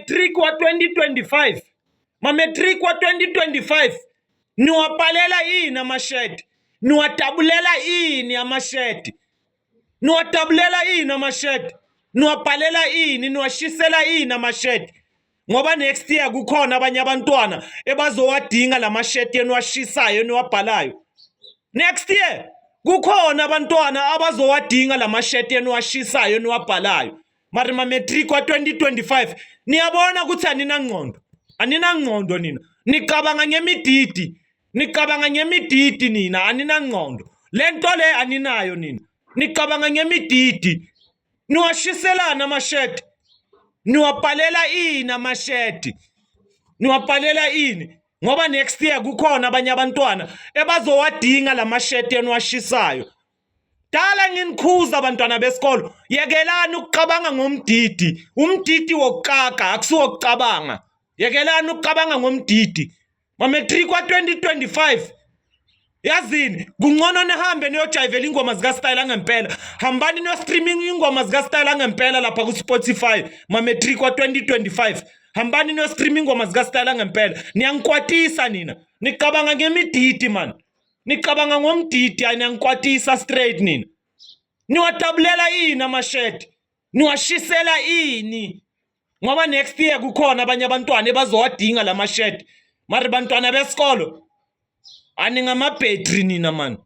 matric wa 2025 matric wa 2025 niwapalela ini amashedi niwatabulela ini amashedi niwatabulela ini amashedi niwapalela ini niwashisela ini amashedi ngoba next year kukhona abanye abantwana ebazowadinga lamashedi eniwashisayo niwabhalayo. Next year kukhona abantwana abazowadinga lamashedi eniwashisayo niwabhalayo. Mari matric wa 2025 niyabona ukuthi aninangqondo nina nicabanga ngemididi nina aninangqondo lento le aninayo nina nicabanga ngemididi niwashiselana amashedi niwabhalela ini amashedi niwabhalela ini ngoba next year kukhona abanye abantwana ebazowadinga lamashedi eniwashisayo. Dala nginikhuza abantwana besikolo yekelani ukucabanga ngomdidi umdidi wokuqaga akusiwokucabanga yekelani ukucabanga ngomdidi matric wa 2025 yazini kungcono nihambe niyojayivela ingoma zika Style angempela hambani niyo streaming ingoma zika Style angempela lapha ku Spotify matric wa 2025 hambani niyo streaming ingoma zika Style angempela niyangikwatisa nina nicabanga ngemididi man nicabanga ngomdidi ayangikwatisa straight nina niwatabulela ini amashedi niwashisela ini ngoba next year kukhona abanye abantwana ebazowadinga lamashedi mari bantwana besikolo aningamabhetri nina man.